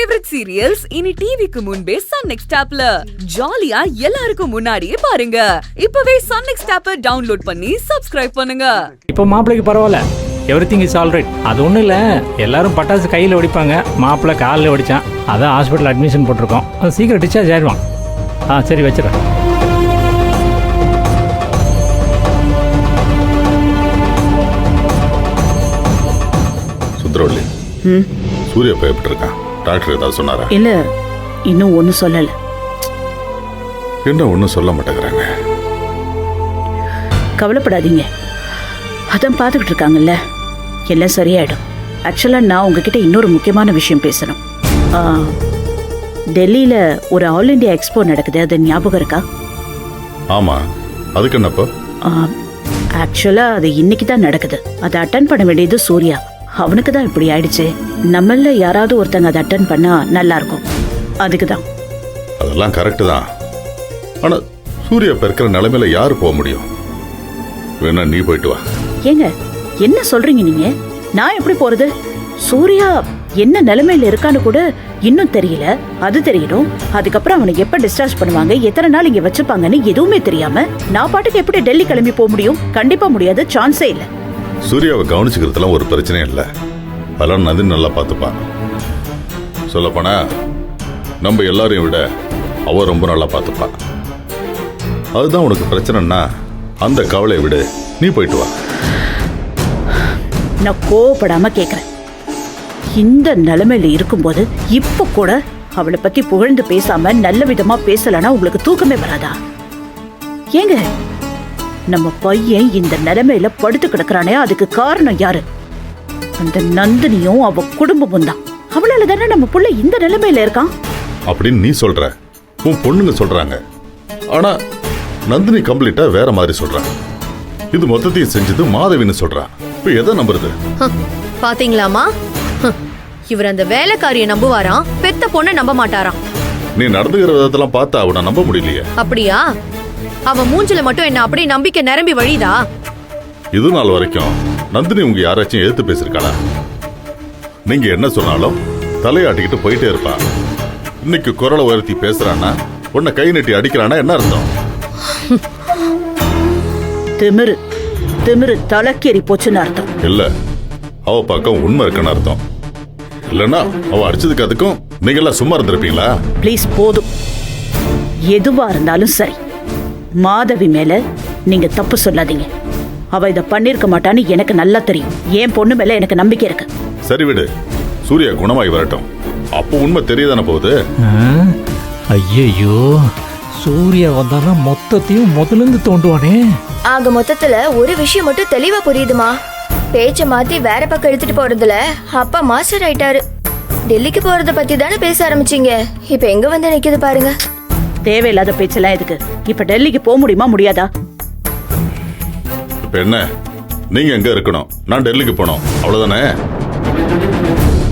Favourite serials இனி டிவிக்கு முன்பே சன் நெக்ஸ்ட் ஆப்ல ஜாலியா எல்லாருக்கும் முன்னாடியே பாருங்க. இப்பவே சன் நெக்ஸ்ட் ஆப்பை டவுன்லோட் பண்ணி சப்ஸ்கிரைப் பண்ணுங்க. இப்போ மாப்பிளைக்கு பரவாயில்ல, எவ்ரிதிங் இஸ் ஆல் ரைட். அது ஒன்றும் இல்லை, எல்லாரும் பட்டாசு கையில் வெடிப்பாங்க, மாப்பிள்ளை காலில் வெடிச்சான். அதான் ஹாஸ்பிட்டல் அட்மிஷன் போட்டிருக்கோம். அது சீக்கிரம் டிஸ்சார்ஜ் ஆயிடுவான். சரி வச்சுறேன். சுந்தரவள்ளி, சூர்யா எப்படி இருக்கான்? டாக்டர் ஏதாவது சொன்னாரா? இல்ல, இன்னும் ஒன்னும் சொல்லல. என்ன ஒன்னும் சொல்ல மாட்டேங்கிறாங்க? கவலைப்படாதீங்க, அதான் பார்த்துக்கிட்டு இருக்காங்கல்ல, எல்லாம் சரியாயிடும். ஆக்சுவலா நான் உங்ககிட்ட இன்னொரு முக்கியமான விஷயம் பேசணும். டெல்லியில ஒரு ஆல் இண்டியா எக்ஸ்போ நடக்குது, அது ஞாபகம் இருக்கா? ஆமா, அதுக்கு என்னப்போ? ஆக்சுவலா அது இன்னைக்கு தான் நடக்குது. அதை அட்டன் பண்ண வேண்டியது சூர்யா. அவனுக்கு தான் இப்படி ஆயிடுச்சு. நம்மள யாராவது ஒருத்தங்க அதை அட்டன் பண்ணா நல்லா இருக்கும். அதுக்கு தான். அதெல்லாம் கரெக்ட் தான். ஆனா சூர்யா இப்ப இருக்கிற நிலைமையில யாரு போக முடியும்? வேணா நீ போயிட்டு வா. ஏங்க என்ன சொல்றீங்க நீங்க? நான் எப்படி போறது? சூர்யா என்ன நிலைமையில இருக்கான்னு கூட இன்னும் தெரியல. அது தெரியணும். அதுக்கப்புறம் அவனை எப்ப டிஸ்சார்ஜ் பண்ணுவாங்க, எத்தனை நாள் இங்க வச்சுப்பாங்கன்னு எதுவுமே தெரியாம நான் பாட்டுக்கு எப்படி டெல்லி கிளம்பி போக முடியும்? கண்டிப்பா முடியாது, சான்ஸே இல்ல. சூர்யாவை கவனிச்சுக்கிறதுலாம் ஒரு பிரச்சனையும் இல்லை. அதெல்லாம் நந்தினி நல்லா பார்த்துப்பான். சொல்லப்போனா நம்ம எல்லாரையும் விட அவ ரொம்ப நல்லா பார்த்துப்பான். அதுதான் உனக்கு பிரச்சனைன்னா அந்த கவலையை விட நீ போயிட்டு வா. நான் கோவப்படாம கேக்குறேன். இந்த நிலைமையில இருக்கும்போது இப்ப கூட அவளை பத்தி புகழ்ந்து பேசாம நல்ல விதமா பேசலன்னா உங்களுக்கு தூக்கமே வராதா? ஏங்க நம்ம பையன் இந்த நிலைமையில படுத்து கிடக்குறானே, அதுக்கு காரணம் யாரு? அந்த நந்தினியும் அவ குடும்பமும் தான். அவளால தானே நம்ம புள்ள இந்த நிலைமையில இருக்கான் அப்படின்னு நீ சொல்ற, உன் பொண்ணுங்க சொல்றாங்க. ஆனா நந்தினி கம்ப்ளீட்டா வேற மாதிரி சொல்றாங்க. இது மொத்தத்தையும் செஞ்சது மாதவின்னு சொல்றா. இப்ப எதை நம்புறது? பாத்தீங்களாமா, இவர் அந்த வேலைக்காரியை நம்புவாராம், பெத்த பொண்ணை நம்ப மாட்டாராம். நீ நடந்துகிற விதத்தெல்லாம் பார்த்தா அவனை நம்ப முடியலையே. அப்படியா? அவன் மூஞ்சில மட்டும் என்ன அப்படியே நம்பிக்கை நிரம்பி வழிதா? இது நாள் வரைக்கும் நந்தினி உங்க யாராச்சும் எதிர்த்து பேசிருக்காளா? நீங்க என்ன சொன்னாலும் தலையாட்டிக்கிட்டு போயிட்டே இருப்பா. இன்னைக்கு குரலை உயர்த்தி பேசுறான்னா, உன்னை கை நட்டி அடிக்கிறானா என்ன அர்த்தம்? திமிரு திமிரு தலைக்கேறி போச்சுன்னு அர்த்தம். இல்ல, அவ பக்கம் உண்மை இருக்குன்னு அர்த்தம். இல்லன்னா அவ அடிச்சதுக்கு அதுக்கும் நீங்க எல்லாம் சும்மா இருந்திருப்பீங்களா? ப்ளீஸ் போதும். எதுவா இருந்தாலும் சரி, மாதவி மேல நீங்க தப்பு சொல்லாதீங்க. அவ இத பண்ணிருக்க மாட்டான்னு எனக்கு நல்லா தெரியும். என் பொண்ணு மேல எனக்கு நம்பிக்கை இருக்கு. சரி விடு, சூர்யா குணமாய் வரட்டும், அப்போ உண்மை தெரியதானே போகுது. ஐயோ, சூர்யா வந்தானா மொத்தத்தையும் முதல்ல இருந்து தோண்டுவானே. ஆக மொத்தத்துல ஒரு விஷயம் மட்டும் தெளிவா புரியுதுமா. பேச்ச மாத்தி வேற பக்கம் எடுத்துட்டு போறதுல அப்பா மாஸ்டர் ஆயிட்டாரு. டெல்லிக்கு போறத பத்தி தானே பேச ஆரம்பிச்சீங்க, இப்ப எங்க வந்து நிக்குது பாருங்க. தேவையில்லாத பேச்செல்லாம் எதுக்கு? இப்ப டெல்லிக்கு போக முடியுமா முடியாதா? இப்ப என்ன, நீங்க எங்க இருக்கணும், நான் டெல்லிக்கு போனோம், அவ்வளவுதானே?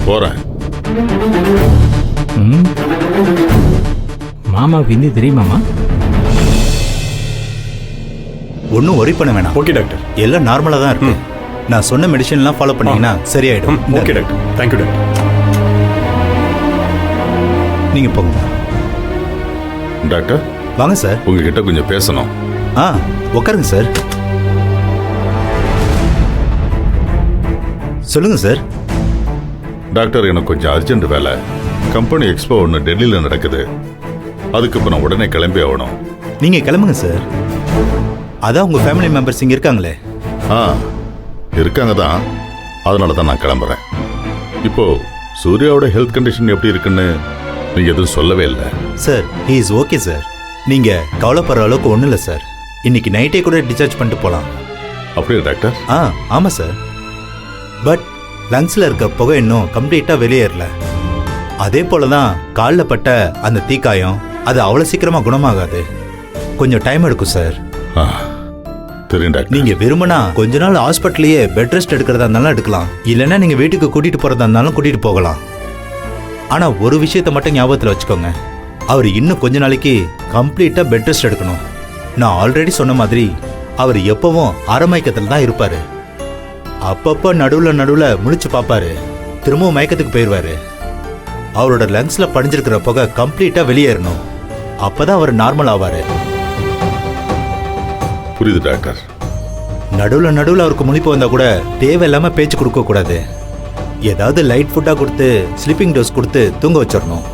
போறேன். மாமாவுக்கு ஹிந்தி தெரியுமாமா? ஒன்றும் ஒரி பண்ண வேணாம். ஓகே டாக்டர், எல்லாம் நார்மலாக தான் இருக்கு. நான் சொன்ன மெடிசன்லாம் ஃபாலோ பண்ணீங்கன்னா சரியாயிடும். Okay doctor, thank you doctor. நீங்கள் போங்க. டாக்டர் வாங்க சார். உங்ககிட்ட கொஞ்சம் பேசணும். உட்காருங்க சார். சொல்லுங்க சார். டாக்டர், எனக்கு கொஞ்சம் அர்ஜென்ட் வேலை. கம்பெனி எக்ஸ்போ ஒன்று டெல்லியில் நடக்குது. அதுக்கு இப்போ நான் உடனே கிளம்பி ஆகணும். நீங்கள் கிளம்புங்க சார். அதான் உங்கள் ஃபேமிலி மெம்பர்ஸ் இங்கே இருக்காங்களே. இருக்காங்க தான், அதனால தான் நான் கிளம்புறேன். இப்போ சூர்யாவோட ஹெல்த் கண்டிஷன் எப்படி இருக்குன்னு நீங்கள் எதுவும் சொல்லவே இல்லை. Sir, he is okay sir. நீங்கள் கவலைப்படுற அளவுக்கு ஒன்றும் இல்லை சார். இன்னைக்கு நைட்டே கூட டிஸ்சார்ஜ் பண்ணிட்டு போகலாம். அப்படியே டாக்டர்? ஆமாம் சார். பட் லங்ஸில் இருக்க புகை இன்னும் கம்ப்ளீட்டாக வெளியேறல. அதே போல தான் காலில் பட்ட அந்த தீக்காயம், அது அவ்வளோ சீக்கிரமாக குணமாகாது. கொஞ்சம் டைம் எடுக்கும் சார். தெரியும் டாக்டர். நீங்கள் விரும்பினா கொஞ்ச நாள் ஹாஸ்பிட்டல்லையே பெட் ரெஸ்ட் எடுக்கிறதா இருந்தாலும் எடுக்கலாம். இல்லைன்னா நீங்கள் வீட்டுக்கு கூட்டிகிட்டு போகிறதா இருந்தாலும் கூட்டிகிட்டு போகலாம். ஆனால் ஒரு விஷயத்தை மட்டும் ஞாபகத்தில் வச்சுக்கோங்க, அவர் இன்னும் கொஞ்ச நாளைக்கு கம்ப்ளீட்டாக பெட் ரெஸ்ட் எடுக்கணும். நான் ஆல்ரெடி சொன்ன மாதிரி அவர் எப்பவும் அரைமயக்கத்தில் தான் இருப்பார். அப்பப்போ நடுவில் முழிச்சு பார்ப்பாரு, திரும்பவும் மயக்கத்துக்கு போயிடுவாரு. அவரோட லங்ஸ்ல படிஞ்சிருக்கிற புகை கம்ப்ளீட்டா வெளியேறணும். அப்பதான் அவர் நார்மல் ஆவாரு. புரியுது டாக்டர். நடுவுல அவருக்கு முழிப்பு வந்தா கூட தேவையில்லாம பேச்சு கொடுக்க கூடாது. ஏதாவது லைட் ஃபுட்டா கொடுத்து ஸ்லீப்பிங் டோஸ் கொடுத்து தூங்க வச்சிடணும்.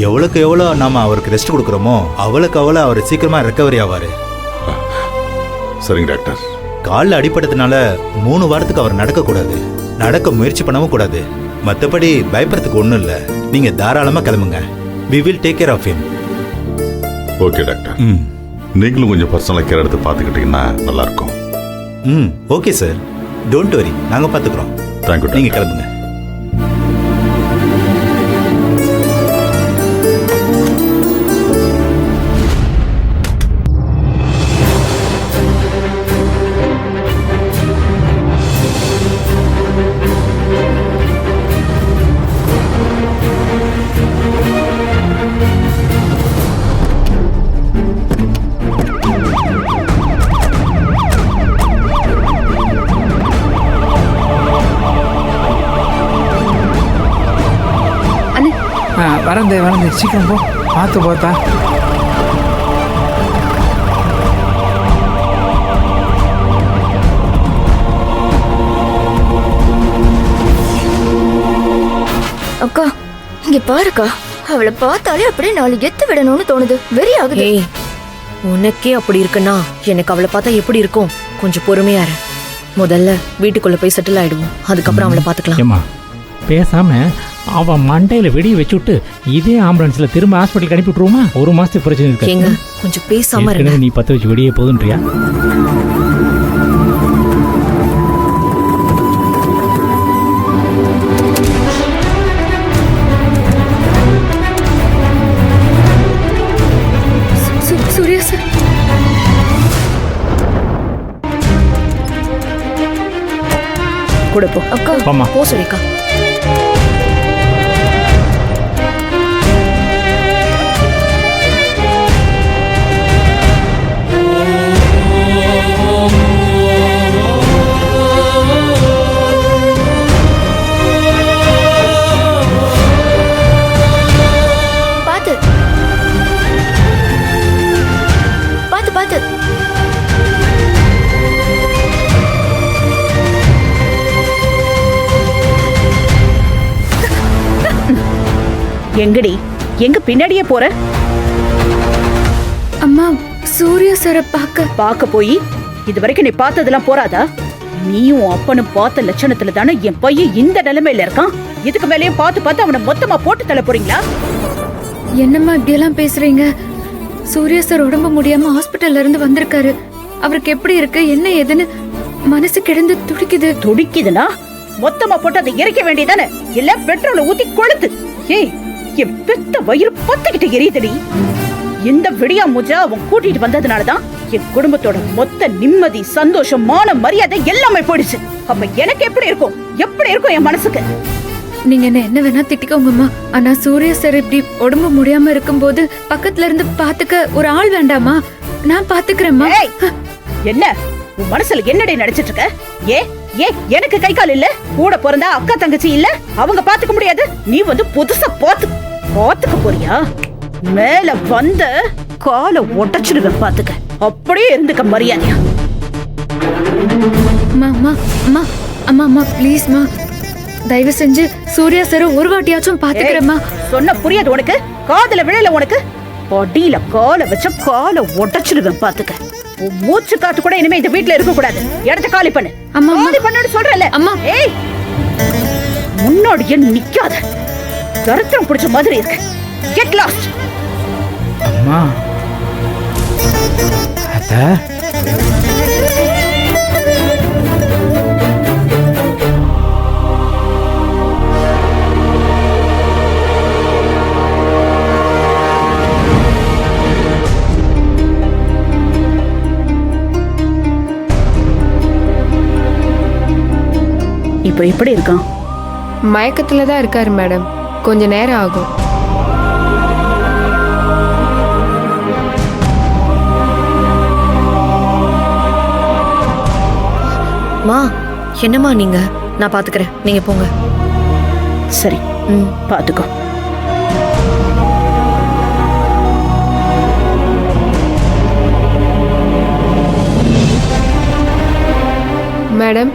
எவ்வளவுக்கு எவ்வளோ நாம அவருக்கு ரெஸ்ட் கொடுக்குறோமோ அவ்வளவுக்கு அவ்வளோ அவர் சீக்கிரமா ரெக்கவரி ஆவாரு. சரிங்க டாக்டர். காலில் அடிபட்டதுனால 3 வாரத்துக்கு அவர் நடக்கக்கூடாது, நடக்க முயற்சி பண்ணவும் கூடாது. மற்றபடி பயப்படுறதுக்கு ஒன்றும் இல்லை. நீங்க தாராளமா கிளம்புங்க. we will take care of him. Okay doctor. நீங்களும் கொஞ்சம் பர்சனலாக கேர் எடுத்து பார்த்துக்கிட்டீங்கன்னா நல்லா இருக்கும். ஓகே சார், டோன்ட் வரி, நாங்கள் பார்த்துக்குறோம். தேங்க்யூ. நீங்க கிளம்புங்க. வரந்தே சீக்கிரம் போ. பார்த்து பார்த்தா அக்கா இங்க பாருக்கா, அவளை பார்த்தாலே அப்படியே 4 எத்து விடணும்னு தோணுது. வெறி ஆகுது. ஏய், உனக்கே அப்படி இருக்குன்னா எனக்கு அவளை பார்த்தா எப்படி இருக்கும்? கொஞ்சம் பொறுமையா இரு. முதல்ல வீட்டுக்குள்ள போய் செட்டில் ஆயிடுவோம், அதுக்கப்புறம் அவளை பார்த்துக்கலாம். ஏம்மா பேசாம அவன் மண்டையில வெடியை வச்சுட்டு இதே ஆம்புலன்ஸ்ல திரும்ப ஹாஸ்பிட்டலுக்கு அனுப்பி விட்டுருவோமா? 1 மாசத்துக்கு பிரச்சனை இருக்கு. ஏங்க கொஞ்சம் பேசாம இருங்க. நீ 10 வச்சு வெடியே போதுன்றியா? சூர்யா சார், கொடுப்போம். அக்கா ஆமா போ சுரேகா. எங்கடி, எங்க பின்னாடியே போற? அம்மா சூர்யா சாரை பார்க்க போய் இது வரைக்கும் நீ பார்த்ததெல்லாம் போறாதா? நீயும் அப்பனும் பார்த்த லட்சணத்துல தானே என் பையன் இந்த நிலைமையில இருக்கான். இதுக்கு மேலேயும் பார்த்து அவனை மொத்தமா போட்டு தள்ள போறீங்களா? என்னம்மா இப்படியெல்லாம் பேசுறீங்க? சூர்யா சார் உடம்பு முடியாம ஹாஸ்பிட்டல்ல இருந்து வந்திருக்காரு. அவருக்கு எப்படி இருக்கு என்ன ஏதுன்னு மனசு கிடந்து துடிக்குதுன்னா மொத்தமா போட்டு அதை இறக்க வேண்டியதானே? இல்ல பெட்ரோலை ஊத்தி கொளுத்து. ஏய், என் பெத்த வயிறு பத்துக்கிட்டு எரியுதடி. இந்த விடியா மூஜா அவன் கூட்டிட்டு வந்ததுனாலதான் என் குடும்பத்தோட மொத்த நிம்மதி, சந்தோஷம், மான மரியாதை எல்லாமே போயிடுச்சு. அப்ப எனக்கு எப்படி இருக்கும் என் மனசுக்கு? நீங்க என்ன வேணா திட்டிக்கோங்கம்மா. ஆனா சூர்யா சார் இப்படி உடம்பு முடியாம இருக்கும்போது பக்கத்துல இருந்து பாத்துக்க ஒரு ஆள் வேண்டாமா? நான் பாத்துக்கிறேம்மா. என்ன உன் மனசுல என்னடி நடிச்சிட்டு இருக்க? ஏ எனக்கு கை கால் இல்ல? கூட பிறந்தா அக்கா தங்கச்சி இல்ல? அவங்க பாத்துக்க முடியாது? நீ வந்து புதுசா பாத்துக்க போறியா? மேல வந்த காலை ஒட்டச்சிடுவேன் பாத்துக்க. அப்படியே இருந்துக்க மரியாதையா. அம்மா ப்ளீஸ்மா, தயவு செஞ்சு சூர்யா சார் ஒரு வாட்டியாச்சும் பாத்துக்கிறேம்மா. சொன்ன புரியாது உனக்கு? காதுல விழல உனக்கு? பொடியில காலை வச்ச காலை ஒட்டச்சிடுவேன் பாத்துக்க. மூச்சு காத்து கூட இனிமே இந்த வீட்ல இருக்க கூடாது. இடத்த காலி பண்ணு. காலி பண்ணு சொல்றல. அம்மா ஏய், முன்னாடி நிக்காத. தரித்திரம் பிடிச்ச மாதிரி இருக்கு. Get lost. அம்மா அத்த இப்போ எப்படி இருக்கான்? மயக்கத்துல தான் இருக்காரு மேடம். கொஞ்ச நேரம் ஆகும். மா, என்னம்மா நீங்க? நான் பாத்துக்கிறேன், நீங்க போங்க. சரி, பாத்துக்கோ. மேடம்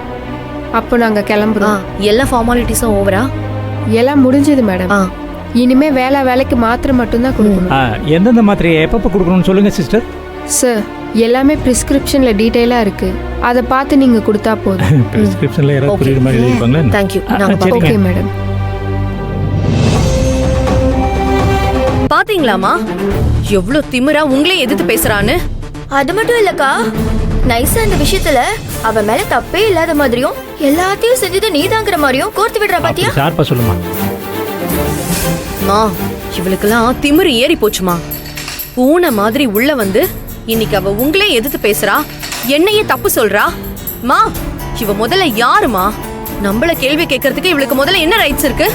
அப்போ நாங்கள் கிளம்புறோம். எல்லா ஃபார்மாலிட்டிஸும் ஓவரா? எல்லாம் முடிஞ்சது மேடம். ஆ இனிமே வேலைக்கு மாத்திரை மட்டும்தான் கொடுக்கணும். எந்தெந்த மாத்திரையை எப்பப்போ கொடுக்கணும்னு சொல்லுங்கள் சிஸ்டர். சார் எல்லாமே ப்ரிஸ்கிரிப்ஷனில் டீட்டெயிலாக இருக்குது. அதை பார்த்து நீங்கள் கொடுத்தா போதும். ப்ரிஸ்கிரிப்ஷனில் யாராவது புரியுற மாதிரி எழுதிப்பாங்களா? தேங்க்யூ. Okay madam. பாத்தீங்களாமா எவ்வளவு திமிரா உங்களே எதிர்த்து பேசுறான்னு? அது மட்டும் இல்லக்கா, நைஸா இந்த விஷயத்துல அவ மேல தப்பே இல்லாத மாதிரியும் எல்லாத்தையும் செஞ்சது நீதாங்கிற மாதிரியும் கோர்த்து விடுறா பாத்தியா? ஷார்ப்பா சொல்லுமா. மா இவளுக்கெல்லாம் திமிரு ஏறி போச்சுமா. பூனை மாதிரி உள்ள வந்து இன்னைக்கு அவ உங்களே எதிர்த்து பேசுறா, என்னையே தப்பு சொல்றா. மா இவ முதல்ல யாருமா? நம்மள கேள்வி கேட்கறதுக்கு இவளுக்கு முதல்ல என்ன ரைட்ஸ் இருக்கு?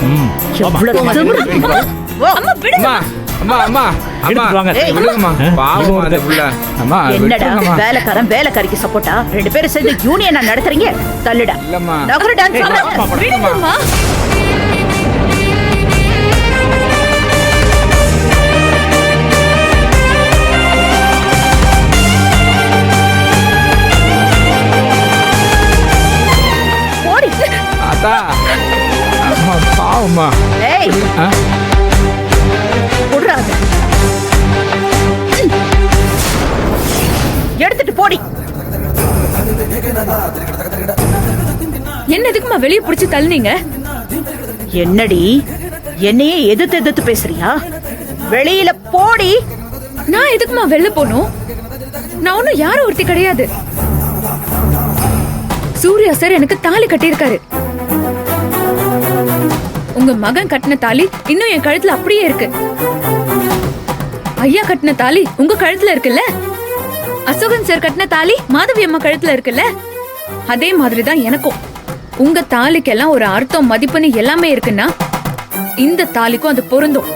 வேலைக்காரன் வேலைக்காரிக்கு சப்போர்ட்டா? 2 பேரும் சேர்ந்து யூனியன் நடத்துறீங்க. தள்ளுடா. பாவமா எடுத்துட்டு போடி. என்ன எதுக்குமா வெளியே புடிச்சு தள்ளுனீங்க? என்னடி என்னையே எதிர்த்து பேசுறியா? வெளியில போடி. நான் எதுக்குமா வெளில போகணும்? நான் ஒன்னும் யாரும் ஒருத்தி கிடையாது. சூர்யா சார் எனக்கு தாலி கட்டியிருக்காரு. உங்க மகன் கட்டின தாலி இன்னும் என் கழுத்துல அப்படியே இருக்கு. ஐயா கட்டின தாலி உங்க கழுத்துல இருக்குல்ல? அசோகன் சார் கட்டின தாலி மாதவி அம்மா கழுத்துல இருக்குல்ல? அதே மாதிரிதான் எனக்கும். உங்க தாலிக்கெல்லாம் ஒரு அர்த்தம் மதிப்புன்னு எல்லாமே இருக்குன்னா இந்த தாலிக்கும் அது பொருந்தும்.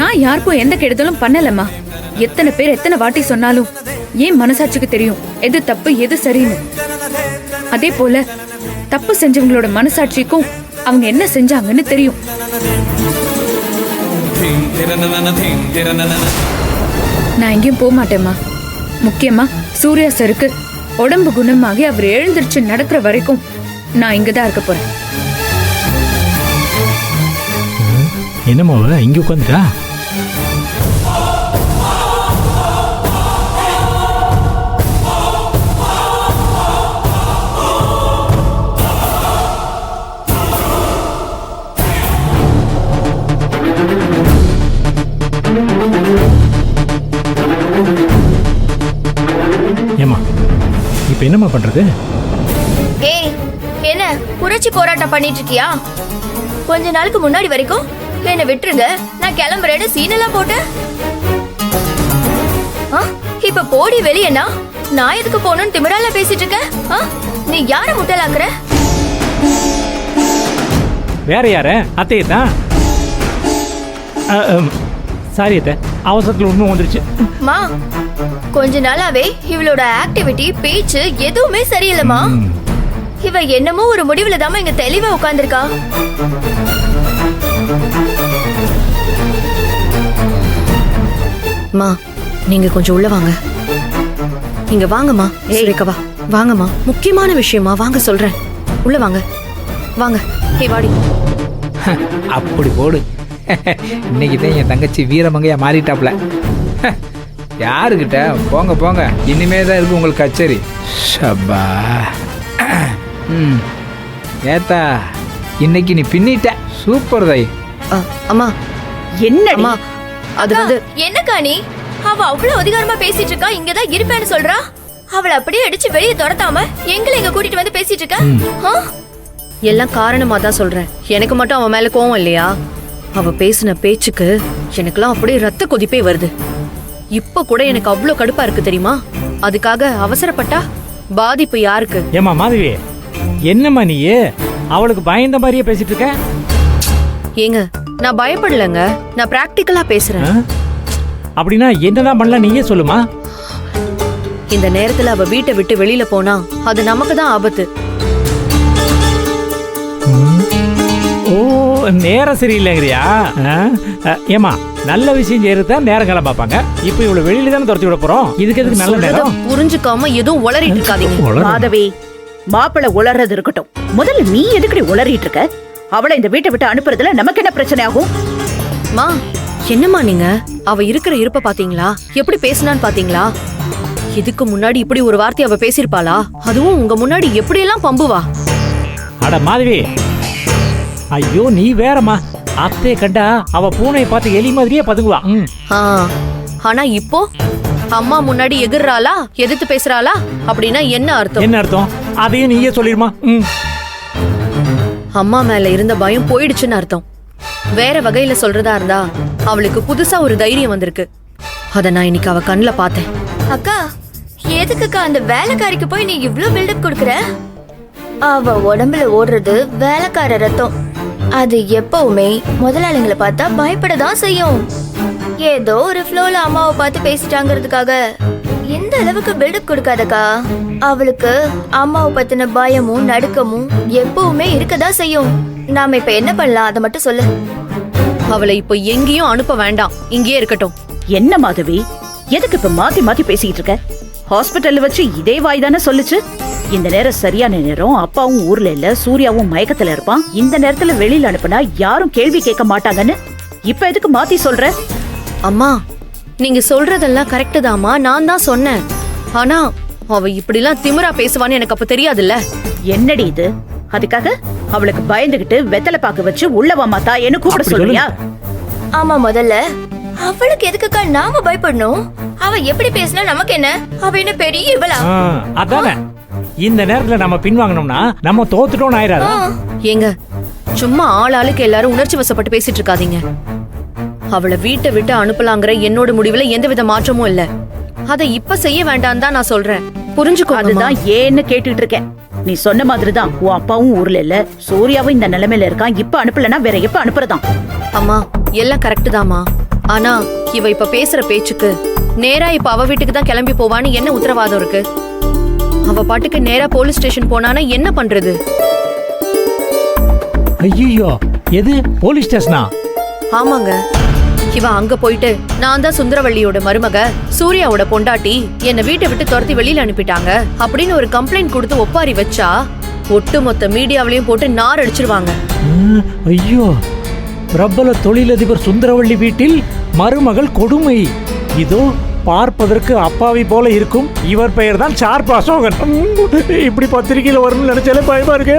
நான் யாருக்கும் எந்த கெடுதலும் பண்ணலம்மா. எத்தனை பேர் எத்தனை வாட்டி சொன்னாலும் ஏன் மனசாட்சிக்கு தெரியும் எது தப்பு எது சரின்னு. அதே போல தப்பு செஞ்சவங்களோட மனசாட்சிக்கும் அவங்க என்ன செஞ்சாங்கன்னு தெரியும். நான் எங்கேயும் போக மாட்டேம்மா. முக்கியமா சூர்யா சருக்கு உடம்பு குணமாகி அவர் எழுந்திருச்சு நடக்கிற வரைக்கும் நான் இங்கதான் இருக்க போறேன். என்னம்மா இங்க உட்காந்துட்டா? ஏமா இப்ப என்னம்மா பண்றது? ஏய் என்ன புரட்சி போராட்டம் பண்ணிட்டு இருக்கியா? கொஞ்ச நாளுக்கு முன்னாடி வரைக்கும் என்ன விட்டுருங்க நான் கிளம்புறேன்னு சீனெல்லாம் போட்டு இப்ப போடி வெளியேனா நான் எதுக்கு போகணும்னு திமிரால பேசிட்டு இருக்க? நீ யார முட்டலாக்குற? வேற யார? அத்தையத்தான். சாரி அத்தை, அவசரத்துல உண்மை வந்துருச்சு. மா கொஞ்ச நாளாவே இவளோட ஆக்டிவிட்டி பேச்சு எதுவுமே சரியில்லைமா. இவ என்னமோ ஒரு முடிவுல தாம இங்க தெளிவா உட்கார்ந்திருக்கா. மா நீங்க கொஞ்சம் உள்ள வாங்க. இங்க வாங்கம்மா. ரேகவா வாங்கம்மா, முக்கியமான விஷயமா வாங்க சொல்றேன். உள்ள வாங்க வாங்க. ஹே வாடி. அப்படி போடு. இன்னைக்கு தான் என் தங்கச்சி வீரமங்கையா மாறிட்டாப்ல. யாருக்கிட்ட போங்க போங்க, இனிமே தான் இருக்கு உங்களுக்கு கச்சேரி. ஷப்பா. ஏத்தா இன்னைக்கு நீ பின்னிட்ட. சூப்பர் தை. அம்மா என்னம்மா அது வந்து என்ன காணி அவ அவ்வளவு அதிகாரமா பேசிட்டு இருக்கா. இங்கதான் இருப்பேன்னு சொல்றா. அவளை அப்படியே அடிச்சு வெளியே துரத்தாம எங்களை இங்க கூட்டிட்டு வந்து பேசிட்டு இருக்க. எல்லாம் காரணமா தான் சொல்றேன். எனக்கு மட்டும் அவன் மேல கோவம் இல்லையா? அவ பேசின பேச்சுக்கு எனக்குலாம் அப்படியே ரத்த கொதிப்பே வருது. இப்ப கூட எனக்கு அவ்வளவு கடுப்பா இருக்கு தெரியுமா? அதுக்காக அவசரப்பட்டா பாதிப்பு யாருக்கு? ஏமா மாதவி, என்னம்மா நீ அவளுக்கு பயந்த மாதிரியே பேசிட்டு இருக்க? ஏங்க நான் பயப்படலங்க, நான் பிராக்டிக்கலா பேசுறேன். அப்படின்னா என்னதான் பண்ணலாம் நீயே சொல்லுமா. இந்த நேரத்துல அவ வீட்டை விட்டு வெளியில போனா அது நமக்கு தான் ஆபத்து. ஓ நேரம் சரியில்லைங்கிறியா? ஏமா நல்ல விஷயம் செய்யறது தான் நேரம் காலம் பார்ப்பாங்க. இப்போ இவ்வளவு வெளியில தானே துரத்தி விட போறோம். இதுக்கு எதுக்கு நல்ல நேரம்? புரிஞ்சுக்காம எதுவும் உளறிட்டு இருக்காதீங்க. மாதவி, மாப்பிள்ளை உளறது இருக்கட்டும், முதல்ல நீ எதுக்கடி உளறிட்டு இருக்க? அவளை இந்த வீட்டை விட்டு அனுப்புறதுல நமக்கு என்ன பிரச்சனை ஆகும்? மா என்னம்மா நீங்க? அவ இருக்கிற இருப்ப பாத்தீங்களா? எப்படி பேசினான்னு பாத்தீங்களா? இதுக்கு முன்னாடி இப்படி ஒரு வார்த்தை அவ பேசிருப்பாளா? அதுவும் உங்க முன்னாடி எப்படி எல்லாம் பம்புவா? அட மாதவி, ஐயோ நீ வேறம்மா. அத்தையை கண்டா அவ பூனையை பார்த்து எலி மாதிரியே பதுங்குவா. ஆனா இப்போ அம்மா முன்னாடி எகிர்றாளா, எதிர்த்து பேசுறாளா? அப்படின்னா என்ன அர்த்தம்? என்ன அர்த்தம்? அதையும் நீயே சொல்லிருமா. அம்மா மேல இருந்த பயம் போயிடுச்சுன்னு அர்த்தம். வேற வகையில சொல்றதா இருந்தா அவளுக்கு புதுசா ஒரு தைரியம் வந்திருக்கு. அத நான் இன்னைக்கு அவ கண்ணுல பார்த்தேன். அக்கா, எதுக்குக்கா அந்த வேலைக்காரிக்கு போய் நீ இவ்ளோ பில்டப் கொடுக்கற? அவ உடம்புல ஓடுறது வேலைக்கார ரத்தம். அது எப்பவுமே முதலாளிங்களை பார்த்தா பயப்படதான் செய்யும். ஏதோ ஒரு ஃப்ளோல அம்மாவை பார்த்து பேசிட்டாங்கிறதுக்காக இந்த அளவுக்கு பில்டப் கொடுக்காதக்கா. அவளுக்கு அம்மாவை பத்தின பயமும் நடுக்கமும் எப்பவுமே இருக்கதான் செய்யும். நாம இப்ப என்ன பண்ணலாம், அதை மட்டும் சொல்லு. அவளை இப்போ எங்கேயும் அனுப்ப வேண்டாம், இங்கேயே இருக்கட்டும். என்ன மாதவி, எதுக்கு இப்ப மாத்தி மாத்தி பேசிட்டு இருக்க? ஹாஸ்பிட்டல்ல வச்சு இதே வாய் தானே சொல்லுச்சு. இந்த நேரம் சரியான நேரம், அப்பாவும் ஊர்ல இல்ல, சூர்யாவும் மயக்கத்துல இருப்பான். இந்த நேரத்துல வெளியில அனுப்புனா யாரும் கேள்வி கேட்க மாட்டாங்கன்னு இப்ப எதுக்கு மாத்தி சொல்ற? அம்மா நீங்க சொல்றதெல்லாம் கரெக்ட் தாமா, நான் தான் சொன்னேன். ஆனா அவ இப்படிலாம் திமிரா பேசுவான்னு எனக்கு அப்ப தெரியாதுல்ல. என்னடி இது? அதுக்காக அவளுக்கு பயந்துகிட்டு வெத்தலை பாக்கு வச்சு உள்ளவா மாத்தா என்ன கூப்பிட சொல்றியா? ஆமா, முதல்ல அவளுக்கு எதுக்குக்கா நாம பயப்படணும்? அவ எப்படி பேசினா நமக்கு என்ன? அவ என்ன பெரிய இவளா? அதானே, இந்த நேரத்துல நம்ம பின்வாங்கணும்னா நம்ம தோத்துட்டோம்னு ஆயிராதா? ஏங்க சும்மா ஆளுக்கு எல்லாரும் உணர்ச்சி வசப்பட்டு பேசிட்டு இருக்காதீங்க. அவளை வீட்டை விட்டு அனுப்பலாங்கிற என்னோட முடிவுல எந்தவித மாற்றமும் இல்ல. அதை இப்ப செய்ய வேண்டாம் தான் நான் சொல்றேன். புரிஞ்சுக்கோ. அதுதான் ஏன்னு கேட்டுட்டு இருக்கேன். நீ சொன்ன மாதிரிதான் உன் அப்பாவும் ஊர்ல இல்ல, சூர்யாவும் இந்த நிலைமையில இருக்கான். இப்ப அனுப்பலன்னா வேற எப்ப அனுப்புறதான்? அம்மா எல்லாம் கரெக்ட் தாமா. ஆனா இவ இப்ப பேசுற பேச்சுக்கு நேரா இப்ப அவ வீட்டுக்கு தான் கிளம்பி போவான்னு என்ன உத்தரவாதம் இருக்கு? அவ பாட்டுக்கு நேரா போலீஸ் ஸ்டேஷன் போனானா என்ன பண்றது? ஐயோ, எது போலீஸ் ஸ்டேஷனா? ஆமாங்க, இவ அங்க போயிட்டு நான் தான் சுந்தரவள்ளியோட மருமக, சூர்யாவோட பொண்டாட்டி, என்ன வீட்டை விட்டு துரத்தி வெளியில அனுப்பிட்டாங்க அப்படின்னு ஒரு கம்ப்ளைண்ட் கொடுத்து ஒப்பாரி வச்சா ஒட்டுமொத்த மீடியாவிலையும் போட்டு நார் அடிச்சிருவாங்க. ஐயோ, பிரபல தொழிலதிபர் சுந்தரவள்ளி வீட்டில் மருமகள் கொடுமை. இதோ பார்ப்பதற்கு அப்பாவி போல இருக்கும் இவர் பெயர் தான் ஷார்ப் அசோகன். இப்படி பத்திரிகையில வரும்னு நினைச்சாலே பயமா இருக்கு.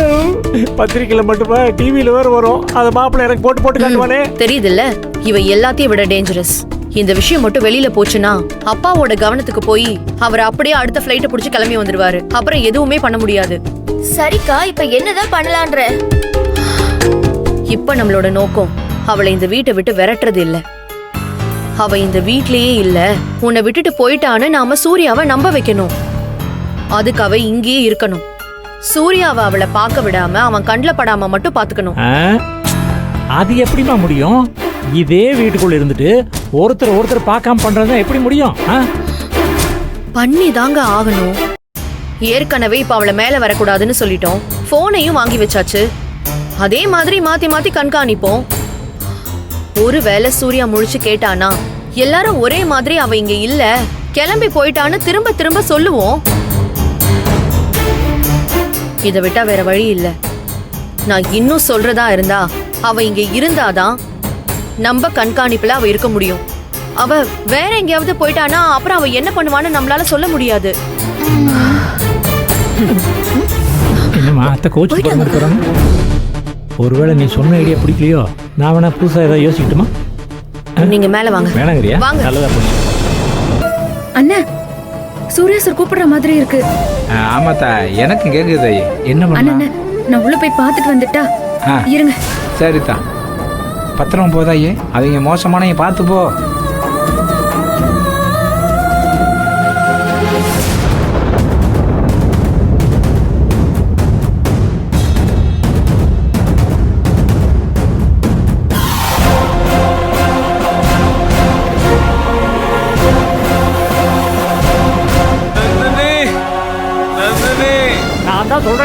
பத்திரிகையில மட்டுமா, டிவியில வேற வரும். அத மாப்பிள்ள எனக்கு போட்டு போட்டு காட்டுவானே. தெரியுது இல்ல, இவ எல்லாத்தையும் விட டேஞ்சரஸ். இந்த விஷயம் மட்டும் வெளியில போச்சுன்னா அப்பாவோட கவனத்துக்கு போய் அவர் அப்படியே அடுத்த ஃபிளைட்டை புடிச்சு கிளம்பி வந்துருவாரு. அப்புறம் எதுவுமே பண்ண முடியாது. சரிக்கா, இப்ப என்னதான் பண்ணலான்ற? இப்ப நம்மளோட நோக்கம் அவளை இந்த வீட்டை விட்டு விரட்டுறது இல்ல. அவ இந்த வீட்லயே இல்ல, உன்னை விட்டுட்டு போயிட்டான்னு நாம சூர்யாவை நம்ப வைக்கணும். அதுக்கு அவ இங்கேயே இருக்கணும். சூர்யாவை அவளை பார்க்க விடாம அவன் கண்ணுல படாம மட்டும் பாத்துக்கணும். அது எப்படிமா முடியும்? இதே வீட்டுக்குள்ள இருந்துட்டு ஒருத்தர் பார்க்காம பண்றது எப்படி முடியும்? பண்ணி தாங்க ஆகணும். ஏற்கனவே இப்ப அவளை மேல வரக்கூடாதுன்னு சொல்லிட்டோம். போனையும் வாங்கி வச்சாச்சு. அதே மாதிரி மாத்தி மாத்தி கண்காணிப்போம். ஒருவேளை சூர்யா முழிச்சு கேட்டானா எல்லாரும் ஒரே மாதிரி அவ இங்க இல்ல, கிளம்பி போயிட்டான்னு திரும்ப திரும்ப சொல்லுவோம். இதை விட்டா வேற வழி இல்ல. நான் இன்னும் சொல்றதா இருந்தா அவ இங்க இருந்தாதான் நம்ம கண்காணிப்புல அவ இருக்க முடியும். அவ வேற எங்கேயாவது போயிட்டானா அப்புறம் அவ என்ன பண்ணுவான்னு நம்மளால சொல்ல முடியாது. என்னமா அத்தை கோச்சு போட இருக்கிறாங்க? ஒருவேளை நீ சொன்ன ஐடியா பிடிக்கலையோ, நான் வேணா புதுசா ஏதாவது யோசிக்கட்டுமா? நீங்க மேல வாங்க. வேணாங்கறியா? நல்லதா போச்சு. அண்ணா, சூர்யா சார் கூப்பிடுற மாதிரி இருக்கு. ஆமாத்தா, எனக்கு கேக்குது. என்ன பண்ணா? அண்ணா, நான் உள்ள போய் பார்த்துட்டு வந்துட்டா? இருங்க. சரிதா, பத்திரம் போதாயே. அவங்க மோசமான பார்த்து போ.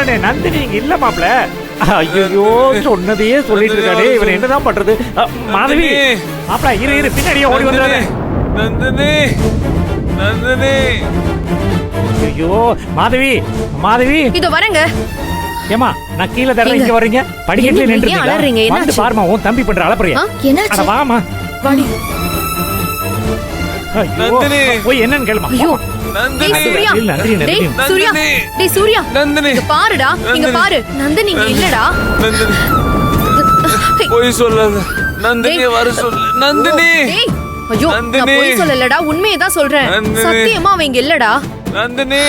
சொல்றேனே, நந்தினி இங்க இல்ல மாப்ள. ஐயோ, சொன்னதையே சொல்லிட்டு இருக்கானே, இவன் என்னதான் பண்றது? மாதவி மாப்ள, இரு பின்னாடியே ஓடி வந்துறானே. நந்தினி நந்தினி. ஐயோ மாதவி இதோ வரேங்க. ஏமா, நான் கீழே தரேன், இங்க வர்றீங்க. படிக்கட்டுல ஏன் அலறீங்க? நின்று வந்து என்னாச்சு? பாருமா, உன் தம்பி பண்ற அலப்பறையா. என்னாச்சு? அட வாமா. வாடி. நந்தினி. போய் என்னன்னு கேளுமா. ஐயோ, நந்தினி. டேய் சூர்யா. இல்ல, நந்தினி, டேய் நந்தினி. சூர்யா. டேய் சூர்யா. நந்தினி. இங்க பாருடா, இங்க பாரு. நந்தினி இங்க இல்லடா. நந்தினி. போய் சொல்லாத. நந்தினியை வர சொல்லு. நந்தினி. டேய், ஐயோ, நான் நந்தினி. போய் சொல்லலடா, உண்மையை தான் சொல்றேன். நந்தினி. சத்தியமா அவன் இங்க இல்லடா. நந்தினி.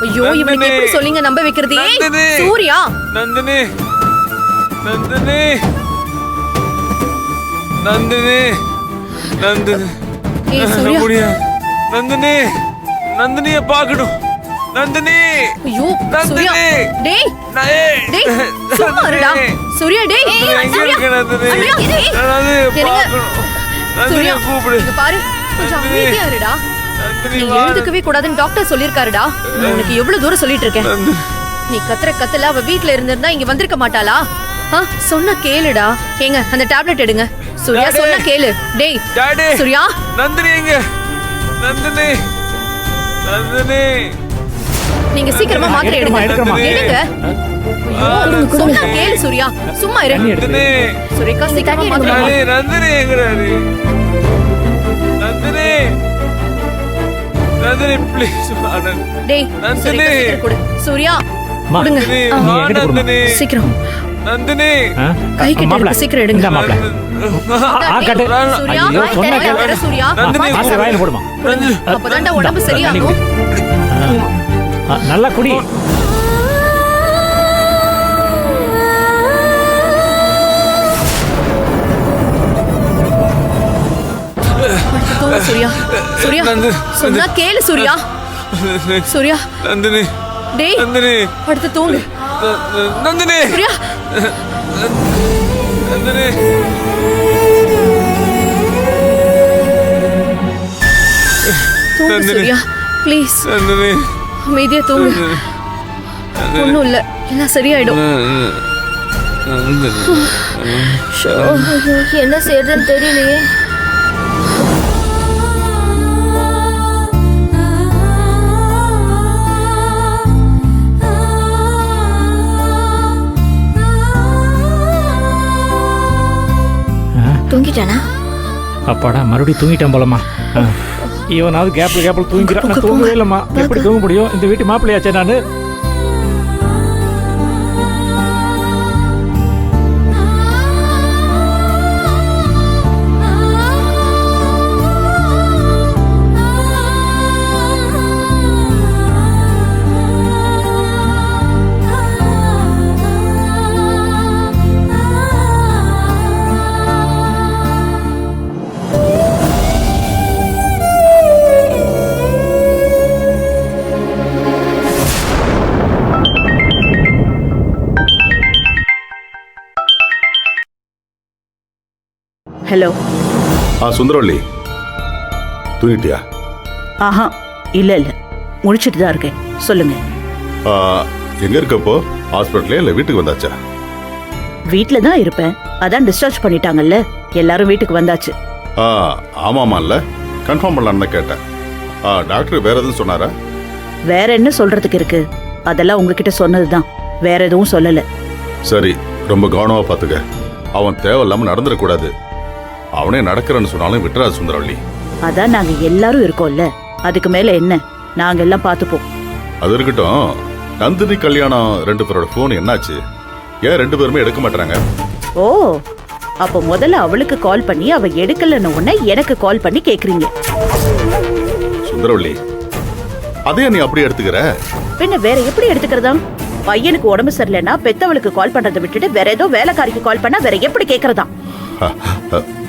ஐயோ, இவனுக்கு நந்தினி. எப்படி சொல்லிங்க நம்ப வைக்கிறது? ஏய், நந்தினி. சூர்யா. நந்தினி. நந்தினி. நந்தினி. நந்தினி. ஏய் சூர்யா. முடியாது. நந்தினி. நந்தினியை பார்க்கணும். நந்தினி. ஐயோ, நந்தினி. சூர்யா. டேய், ஏய். டேய், சும்மா இருடா. சூர்யா, டேய். எங்க சூர்யா. இருக்க நந்தினி? அண்ணா, டேய். நந்தினியை இருங்க. பார்க்கணும். நந்தினியை சூர்யா, கூப்பிடு. இங்க பாரு. கொஞ்சம் நந்தினி. அமைதியா இருடா. நந்தினி நீ வா. எழுதுக்கவே கூடாதுன்னு டாக்டர் சொல்லிருக்காருடா. நான் உனக்கு எவ்வளவு தூரம் சொல்லிட்டு இருக்கேன். நந்தினி. நீ கத்தல அவ வீட்ல இருந்திருந்தா இங்க வந்திருக்க மாட்டாளா? சொன்ன கேளுடா. ஏங்க, அந்த டேப்லெட் எடுங்க. சூர்யா, டாடி. சொன்ன கேளு. டேய் டாடி. சூர்யா. நந்தினி எங்க? நந்தினி. நந்தினி. நீங்க சீக்கிரமா மாத்திரை எடுங்க. எடுக்கமா. எடுங்க. ஐயோ, சொன்னா கேளு சூர்யா. சும்மா இரு. நந்தினி. சுரேகா, சீக்கிரமா மாத்திரை டாடி, நந்தினி எங்கடாடி? நந்தினி. நந்தினி ப்ளீஸ் வா. டேய், நந்தினி. சுரேகா, சீக்கிரம் கொடு. சூர்யா, மா, கொடுங்க. நந்தினி, நீ வா என்கிட்ட கொடுமா. நந்தினி. சீக்கிரம். நந்தினி. கை கிட்ட மாப்ள, இருக்கு, சீக்கிரம் எடுங்க. இந்தா மாப்ள. கட்டு. சூர்யா, ஐயோ, வாய் சொன்னா திறக்காத கேளு. சூர்யா. நந்தினி, மாத்திரை வாயில போடுமா. அப்பதான்டா உடம்பு இந்தா, சரியாகும். நல்லா குடி. தூங்கு சூர்யா. சூர்யா, நந்தினி. சொன்னா கேளு சூர்யா. சூர்யா, நந்தினி. டேய், நந்தினி. அடுத்து தூங்கு. நந்தினி. சூர்யா, நந்தினி. தூங்கு நந்தினி. சூர்யா. ப்ளீஸ், நந்தினி. அமைதியா தூங்கு. ஒண்ணும் இல்ல, எல்லாம் சரியாயிடும். ஐயோ, என்ன செய்யறதுன்னு தெரியலையே. தூங்கிட்டானா? அப்பாடா, மறுபடியும் தூங்கிட்டேன் போலமா. இவனாவது கேப்ல தூங்கிறான். நான் தூங்கவே இல்லம்மா. எப்படி தூங்க முடியும்? இந்த வீட்டு மாப்பிள்ளையாச்சே நானு. ஹலோ. சுந்தரவள்ளி, தூங்கிட்டியா? ஆஹா, இல்ல முடிச்சிட்டு தான் இருக்கேன். சொல்லுங்க. எங்க இருக்கப்போ? ஹாஸ்பிட்டலே இல்ல வீட்டுக்கு வந்தாச்சா? வீட்ல தான் இருப்பேன். அதான் டிஸ்சார்ஜ் பண்ணிட்டாங்கல்ல, எல்லாரும் வீட்டுக்கு வந்தாச்சு. ஆமாமா, இல்ல கன்ஃபார்ம் பண்ணலான்னு கேட்டேன். டாக்டர் வேற எதுவும் சொன்னாரா? வேற என்ன சொல்றதுக்கு இருக்கு? அதெல்லாம் உங்ககிட்ட சொன்னதுதான், வேற எதுவும் சொல்லல. சரி, ரொம்ப கவனமா பாத்துக்க. அவன் தேவையில்லாம நடந்துடக்கூடாது. அவனே நடக்கிறன்னு சொன்னாலும் விட்டுறாது சுந்தரவள்ளி. அதான் நாங்க எல்லாரும் இருக்கோம்ல, அதுக்கு மேல என்ன? நாங்க எல்லாம் பாத்துப்போம். அது இருக்கட்டும். நந்தினி கல்யாணம் 2 பேரோட போன் என்னாச்சு? ஏன் 2 பேருமே எடுக்க மாட்டாங்க? ஓ, அப்ப முதல்ல அவளுக்கு கால் பண்ணி அவ எடுக்கலன்னு உடனே எனக்கு கால் பண்ணி கேக்குறீங்க. சுந்தரவள்ளி, அதே நீ அப்படி எடுத்துக்கிற? பின்ன வேற எப்படி எடுத்துக்கிறதா? பையனுக்கு உடம்பு சரியில்லைன்னா பெத்தவளுக்கு கால் பண்றதை விட்டுட்டு வேற ஏதோ வேலைக்காரிக்கு கால் பண்ணா வேற எப்படி கேக்குறதா?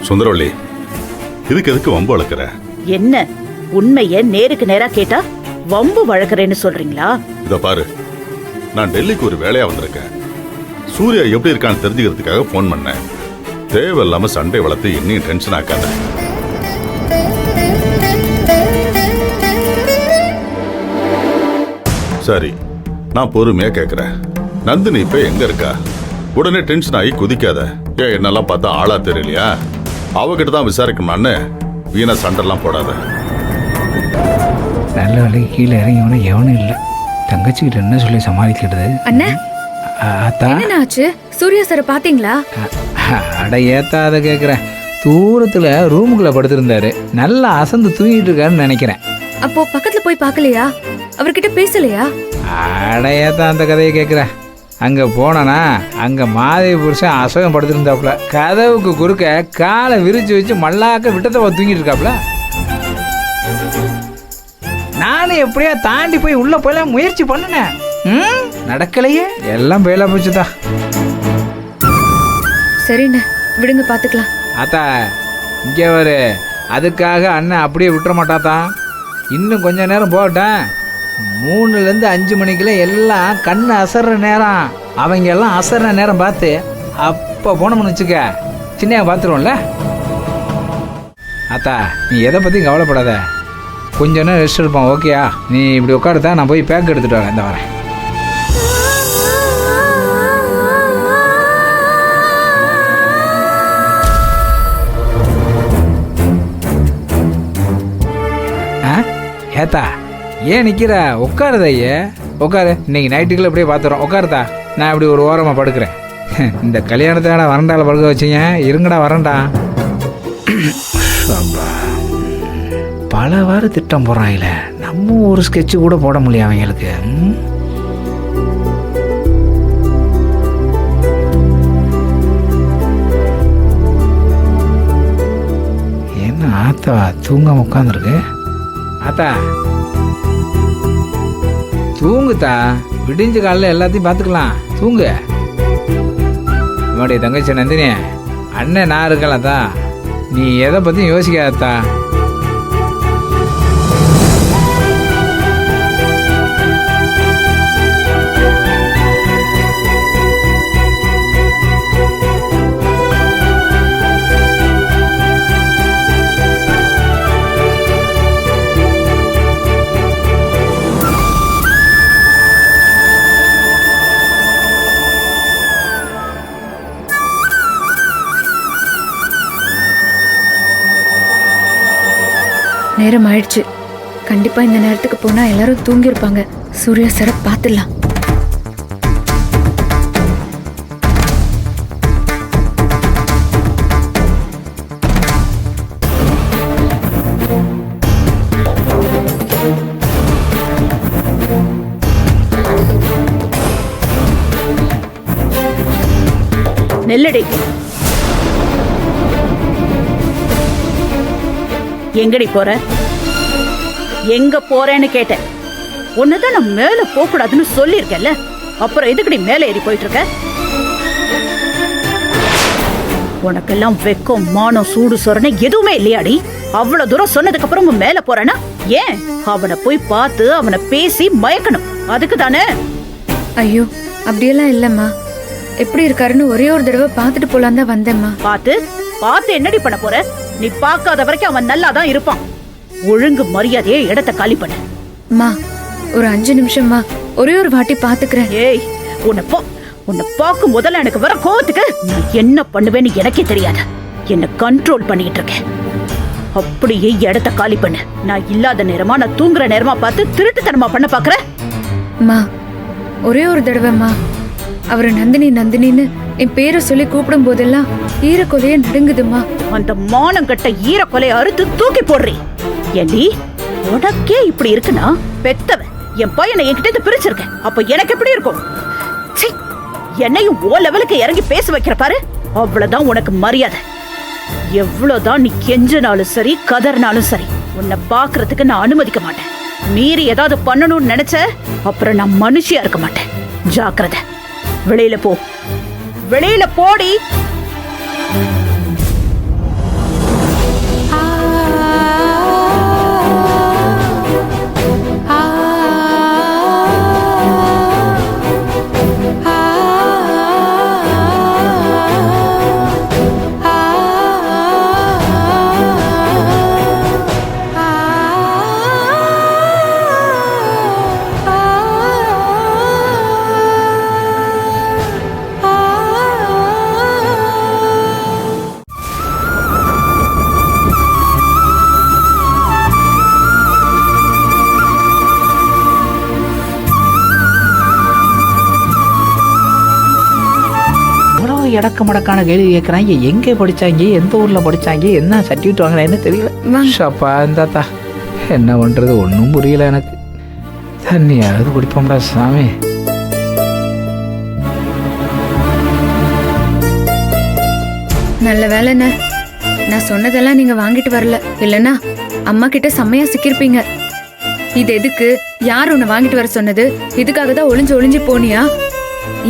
சுந்தரவள்ளி, இதுக்கு எதுக்கு வம்பு வளர்க்கிற? என்ன, உண்மைய நேருக்கு நேரா கேட்டா வம்பு வழக்குறேன்னு சொல்றீங்களா? இத பாரு, நான் டெல்லிக்கு ஒரு வேலையா வந்திருக்கேன். சூர்யா எப்படி இருக்கான்னு தெரிஞ்சுக்கிறதுக்காக போன் பண்ணேன். தேவையில்லாம சண்டை வளர்த்து இன்னும் டென்ஷன் ஆக்காத. சரி, நான் பொறுமையா கேக்குறேன். நந்தினி இப்ப எங்க இருக்கா? உடனே டென்ஷன் ஆகி குதிக்காத. ஏன் என்னெல்லாம் பார்த்தா ஆளா தெரியலையா? அவகிட்ட தான் விசாரிக்கணும்னு வீணா சண்டெல்லாம் போடாத. நல்ல வேலைக்கு கீழே இறங்கியவனு எவனும் இல்லை. தங்கச்சிக்கிட்ட என்ன சொல்லி சமாளிக்கிறது? அண்ணா அத்தா என்ன ஆச்சு? சூர்யா சார் பாத்தீங்களா? அட ஏத்தா அதை கேட்குறேன். தூரத்தில் ரூமுக்குள்ளே படுத்திருந்தாரு. நல்லா அசந்து தூங்கிட்டு இருக்காருன்னு நினைக்கிறேன். அப்போ பக்கத்துல போய் பார்க்கலையா? அவர்கிட்ட பேசலையா? அட ஏத்தா அந்த கதையை கேட்குறேன். அங்கே போனனா அங்கே மாதவி புருஷன் அசகம் படுத்திருந்தாப்புல. கதவுக்கு குறுக்க காலை விரிச்சு வச்சு மல்லாக்க விட்டத்தை தூங்கிட்டு இருக்காப்புல. நானும் எப்படியா தாண்டி போய் உள்ளே போயலாம் முயற்சி பண்ணினேன். நடக்கலையே. எல்லாம் பேலா போச்சுதான். சரிண்ணே, விடுங்க பாத்துக்கலாம். ஆத்தா இங்கே வரு. அதுக்காக அண்ணன் அப்படியே விட்டுற மாட்டாத்தான். இன்னும் கொஞ்ச நேரம் போகட்டேன். 3லேருந்து 5 மணிக்குள்ள எல்லாம் கண்ணு அசர்ற நேரம். அவங்க எல்லாம் அசர்ற நேரம் பார்த்து அப்போ போனோம்னு வச்சுக்க, சின்ன பார்த்துருவோம்ல. ஆத்தா நீ எதை பற்றியும் கவலைப்படாத. கொஞ்ச நேரம் ரெஸ்ட் எடுப்போம். ஓகேயா? நீ இப்படி உட்காருத்தா, நான் போய் பேக் எடுத்துகிட்டு வரேன். இந்த வரேன். ஏத்தா ஏன் நிற்கிற? உட்காருதா ஐயே, உட்காரு. இன்னைக்கு நைட்டுக்குள்ள அப்படியே பார்த்துறோம். உட்காருதா, நான் இப்படி ஒரு ஓரமாக படுக்கிறேன். இந்த கல்யாணத்தை வரண்டால படுக்க வச்சிங்க. இருங்கடா வரண்டா. பலவாறு திட்டம் போடுறாங்களே, நம்ம ஒரு ஸ்கெட்சு கூட போட முடியும் அவங்களுக்கு. என்ன ஆத்தா தூங்காம உட்காந்துருக்கு? ஆத்தா தூங்குத்தா, விடிஞ்ச காலையில் எல்லாத்தையும் பார்த்துக்கலாம். தூங்கு. என்னுடைய தங்கச்சி நந்தினி, அண்ணன் நான் இருக்கலாத்தா. நீ எதை பற்றியும் யோசிக்காதத்தா. நேரம் ஆயிடுச்சு. கண்டிப்பா இந்த நேரத்துக்கு போனா எல்லாரும் தூங்கி இருப்பாங்க. சூர்யா சார பாத்துடலாம். நெல்லடி எங்கடி போற? எங்க போறேன்னு கேட்டேன். உன்னதான் நான் மேல போக கூடாதுன்னு சொல்லியிருக்கேன்ல. அப்புறம் எதுக்கடி மேல ஏறி போயிட்டு இருக்க? உனக்கெல்லாம் வெக்கம் மானம் சூடு சொரணை எதுவுமே இல்லையாடி? அவ்வளவு தூரம் சொன்னதுக்கு அப்புறம் மேல போறேன்னா ஏன்? அவனை போய் பார்த்து அவனை பேசி மயக்கணும், அதுக்கு தானே. ஐயோ அப்படியெல்லாம் இல்லம்மா. எப்படி இருக்காருன்னு ஒரே ஒரு தடவை பார்த்துட்டு போலாம் தான் வந்தேம்மா. பார்த்து என்னடி பண்ண போற? நீ பார்க்காத வரைக்கும் அவன் நல்லா தான் இருப்பான். ஒழுங்கு மரியாதையே இடத்தை காலி பண்ணு. அம்மா ஒரு 5 நிமிஷம்மா, ஒரே ஒரு வாட்டி பாத்துக்கிறேன். ஏய் உன்னை பார்க்கும் முதல்ல எனக்கு வர கோவத்துக்கு நான் என்ன பண்ணுவேன்னு எனக்கே தெரியாது. என்ன கண்ட்ரோல் பண்ணிட்டு இருக்கேன். அப்படியே இடத்தை காலி பண்ணு. நான் இல்லாத நேரமா, நான் தூங்குற நேரமா பார்த்து திருட்டுத்தனமா பண்ண பாக்குற. அம்மா ஒரே ஒரு தடவைம்மா. அவரு நந்தினி நந்தினின்னு என் பேரை சொல்லி கூப்பிடும் போதெல்லாம் ஈரக்கொலையே நடுங்குதுமா. அந்த மானம் கட்ட ஈரக்கொலையை அறுத்து தூக்கி போடுறீ. ஏண்டி உனக்கே இப்படி இருக்குன்னா பெத்தவன் என் பையனை என்கிட்ட பிரிச்சிருக்கேன். அப்ப எனக்கு எப்படி இருக்கும்? என்னையும் ஓ லெவலுக்கு இறங்கி பேச வைக்கிற பாரு, அவ்வளவுதான் உனக்கு மரியாதை. எவ்வளவுதான் நீ கெஞ்சனாலும் சரி கதர்னாலும் சரி, உன்னை பாக்குறதுக்கு நான் அனுமதிக்க மாட்டேன். மீறி ஏதாவது பண்ணணும்னு நினைச்ச அப்புறம் நான் மனுஷியா இருக்க மாட்டேன். ஜாக்கிரதை. வெளியில போ, வெளியில போடி. இடக்க மடக்கான கேள்வி கேட்குறாங்க. எங்கே படித்தாங்க, எந்த ஊரில் படித்தாங்க, என்ன சர்டிஃபிகேட் வாங்கினேன்னு தெரியல. ஷப்பா இந்தாத்தா, என்ன பண்ணுறது ஒன்றும் புரியல எனக்கு. தண்ணியாவது குடிப்போம்டா சாமி. நல்ல வேலைண்ணே, நான் சொன்னதெல்லாம் நீங்க வாங்கிட்டு வரல. இல்லனா அம்மா கிட்ட செம்மையா சிக்கிருப்பீங்க. இது எதுக்கு, யார் உன்னை வாங்கிட்டு வர சொன்னது, இதுக்காக தான் ஒளிஞ்சு போனியா,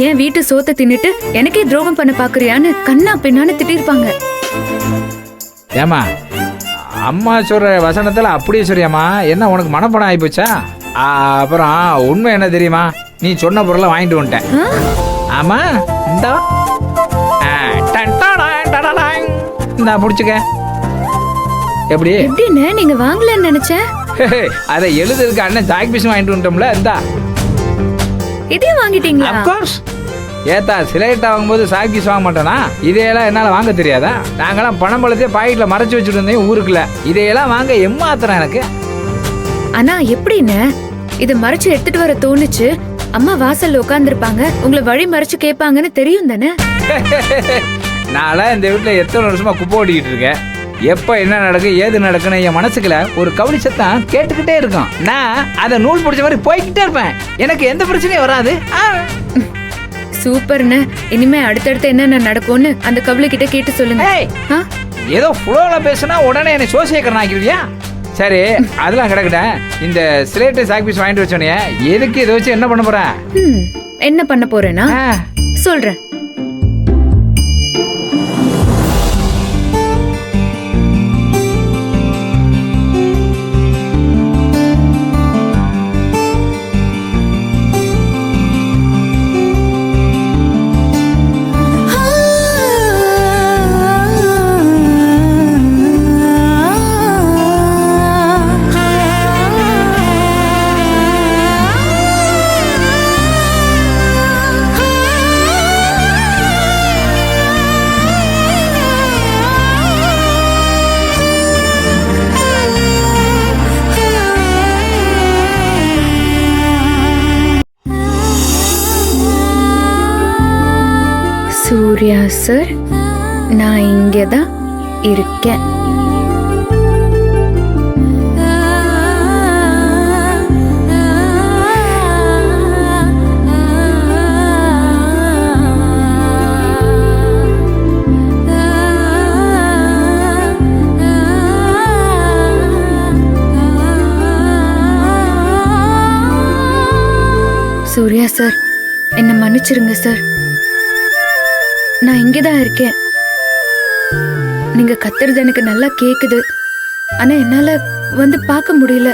ஏன் வீட்டு சோத்தை தின்னுட்டு எனக்கே துரோகம் பண்ண பாக்குறியான்னு கண்ணா பின்னான்னு திட்டிருப்பாங்க. ஏமா அம்மா சொல்ற வசனத்தில் அப்படியே சொல்றியாம்மா? என்ன உனக்கு மனப்படம் ஆகிப்போச்சா? அப்புறம் உண்மை என்ன தெரியுமா, நீ சொன்ன பொருளை வாங்கிட்டு வந்துட்டேன். ஆமா இந்தா இந்தா பிடிச்சிக்க. எப்படி எப்படின்னு நீங்க வாங்கலன்னு நினைச்சேன். அதை எழுதுறதுக்கு அண்ணன் சாக் பீஸ் வாங்கிட்டு வந்துட்டோம்ல, இந்தா இதையும் வாங்கிட்டீங்களா? அப்கோர்ஸ். ஏத்தா சிலேட் வாங்கும்போது சாக் பீஸ் வாங்க மாட்டேனா? இதையெல்லாம் என்னால் வாங்க தெரியாதா? நாங்களாம் பணம் பழத்தையே பாக்கெட்டில் மறைச்சு வச்சுட்டு இருந்தேன் ஊருக்குள்ள. இதையெல்லாம் வாங்க எம்மாத்திரம் எனக்கு. ஆனா எப்படின்னு இதை மறைச்சு எடுத்துட்டு வர தோணுச்சு? அம்மா வாசல்ல உட்காந்துருப்பாங்க, உங்களை வழி மறைச்சு கேட்பாங்கன்னு தெரியும் தானே? நான்லாம் இந்த வீட்டில் எத்தனை வருஷமா குப்பை ஓட்டிக்கிட்டு இருக்கேன். எப்போ என்ன நடக்கு ஏது நடக்குன்னு என் மனசுக்குள்ள ஒரு கவனி சத்தம் கேட்டுக்கிட்டே இருக்கும். நான் அதை நூல் பிடிச்ச மாதிரி போய்கிட்டே இருப்பேன். எனக்கு எந்த பிரச்சனையும் வராது. சூப்பர்னு. இனிமே அடுத்தடுத்து என்னென்ன நடக்கும்னு அந்த கவலை கிட்ட கேட்டு சொல்லுங்க. ஏதோ ஃபுளோல பேசுனா உடனே என்னை சோசியக்கரன் ஆக்கிடுவியா? சரி அதெல்லாம் கிடக்கட்டேன். இந்த ஸ்லேட்டு சாக் பீஸ் வாங்கிட்டு வச்சோனே எதுக்கு இதை வச்சு என்ன பண்ண போறேன்? என்ன பண்ண போறேன்னா சொல்றேன். சூர்யா சார், நான் இங்கே தான் இருக்கேன். சூர்யா சார், என்னை மன்னிச்சிருங்க சார். நான் இங்கேதான் இருக்கேன். நீங்க கத்துறது எனக்கு நல்லா கேக்குது. ஆனா என்னால வந்து பார்க்க முடியல.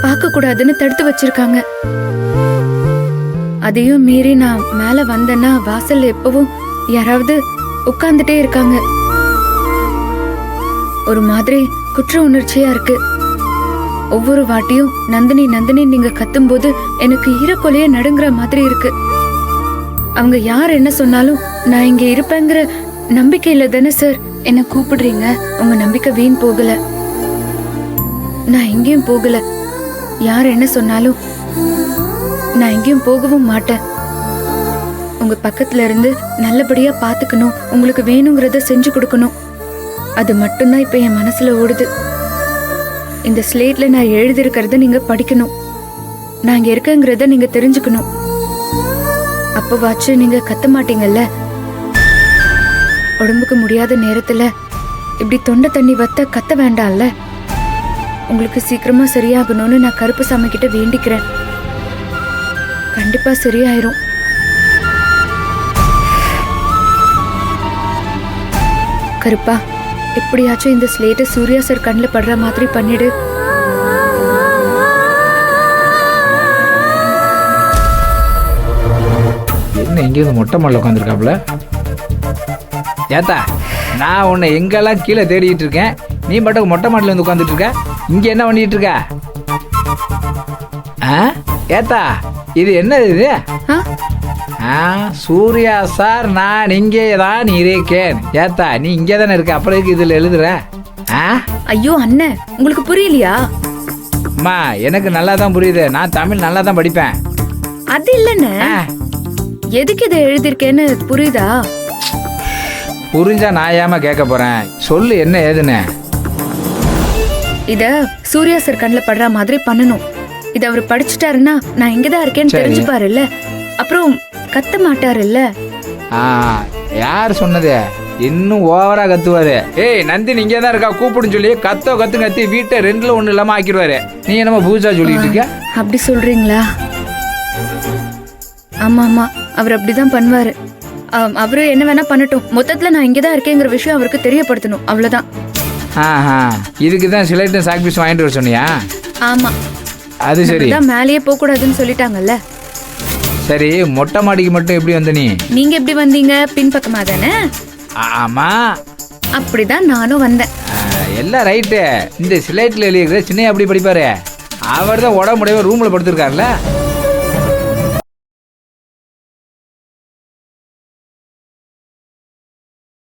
பார்க்க கூடாதுன்னு தடுத்து வச்சிருக்காங்க. அதையும் மீறி நான் மேல வந்தேன்னா வாசல்ல எப்பவும் யாராவது உட்கார்ந்துட்டே இருக்காங்க. ஒரு மாதிரி குற்ற உணர்ச்சியா இருக்கு. ஒவ்வொரு வாட்டியும் நந்தினி நந்தினி நீங்க கத்தும்போது எனக்கு ஈரக்கொலையே நடுங்குற மாதிரி இருக்கு. அவங்க யார் என்ன சொன்னாலும் நான் இங்க இருப்பேங்கிற நம்பிக்கையில தானே சார் என்ன கூப்பிடுறீங்க. உங்க நம்பிக்கை வீண் போகல. நான் எங்கேயும் போகல. யார் என்ன சொன்னாலும் நான் எங்கேயும் போகவும் மாட்டேன். உங்க பக்கத்துல இருந்து நல்லபடியா பாத்துக்கணும், உங்களுக்கு வேணுங்கிறத செஞ்சு கொடுக்கணும். அது மட்டும்தான் இப்ப என் மனசுல ஓடுது. இந்த ஸ்லேட்ல நான் எழுதியிருக்கிறத நீங்க படிக்கணும். நான் இங்க இருக்கேங்கிறத நீங்க தெரிஞ்சுக்கணும். அப்பவாச்சு நீங்க கத்த மாட்டீங்கல்ல. உடம்புக்கு முடியாத நேரத்துல இப்படி தொண்டை தண்ணி வத்த கத்த வேண்டாம்ல. உங்களுக்கு சீக்கிரமா சரியாகணும்னு நான் கருப்பு சாமி கிட்ட வேண்டிக்கிறேன். கண்டிப்பா சரியாயிரும். கருப்பா, எப்படியாச்சும் இந்த ஸ்லேட்டை சூர்யா சார் கண்ணில் படுற மாதிரி பண்ணிடு. என்ன எங்கேயும் மொட்டை மாடல உட்காந்துருக்காப்புல? ஏத்தா, நான் உன்னை எங்கெல்லாம் கீழே தேடிட்டு இருக்கேன், நீ மட்டும் மொட்டை மாடல வந்து உட்காந்துட்டு இருக்க. இங்க என்ன பண்ணிட்டு இருக்க? ஏத்தா, இது என்ன இது? சூர்யா சார், நான் இங்கே தான் இருக்கேன். ஏத்தா, நீ இங்கே தானே இருக்க, அப்புறம் இதுல எழுதுற? ஐயோ அண்ணன், உங்களுக்கு புரியலையா? அம்மா, எனக்கு நல்லா தான் புரியுது. நான் தமிழ் நல்லா தான் படிப்பேன். அது இல்லன்னு எதுக்கு இதை எழுதிருக்கேன்னு புரியுதா? புரிஞ்சா நான் ஏமா கேட்க போறேன், சொல்லு என்ன ஏதுன்னு. இத சூர்யா சார் கண்ணில் படுற மாதிரி பண்ணணும். இத அவர் படிச்சுட்டாருன்னா நான் இங்கதான் இருக்கேன்னு சரி. தெரிஞ்சுப்பாருல்ல, அப்புறம் கத்த மாட்டாருல்ல. ஆ, யார் சொன்னது? இன்னும் ஓவரா கத்துவாரு. ஏய் நந்தினி இங்கே தான் இருக்கா, கூப்பிடுன்னு சொல்லி கத்தி வீட்டை 2ல் 1 இல்லாம ஆக்கிடுவாரு. நீ என்னமோ பூஜா சொல்லிட்டு இருக்க? அப்படி சொல்றீங்களா? ஆமா ஆமா, அவர் அப்படிதான் பண்ணுவாரு. அவரு என்ன வேணா பண்ணட்டும், மொத்தத்துல நான் இங்கதான் இருக்கேங்கிற விஷயம் அவருக்கு தெரியப்படுத்தணும், அவ்வளவுதான். ஆஹா, இதுக்கு தான் சிலைட்டு சாக்பீஸ் வாங்கிட்டு வர சொன்னியா? ஆமா, அது சரி. தான் மேலேயே போக கூடாதுன்னு சொல்லிட்டாங்கல்ல. சரி, மொட்டை மாடிக்கு மட்டும் எப்படி வந்த நீ? நீங்க எப்படி வந்தீங்க? பின்பக்கமா தானே? ஆமா, அப்படிதான் நானும் வந்தேன். எல்லாம் ரைட்டு. இந்த சிலைட்டில் எழுதியிருக்கிற சின்ன அப்படி படிப்பாரு, அவர் தான் உடம்புடைய ரூம்ல படுத்திருக்காருல்ல.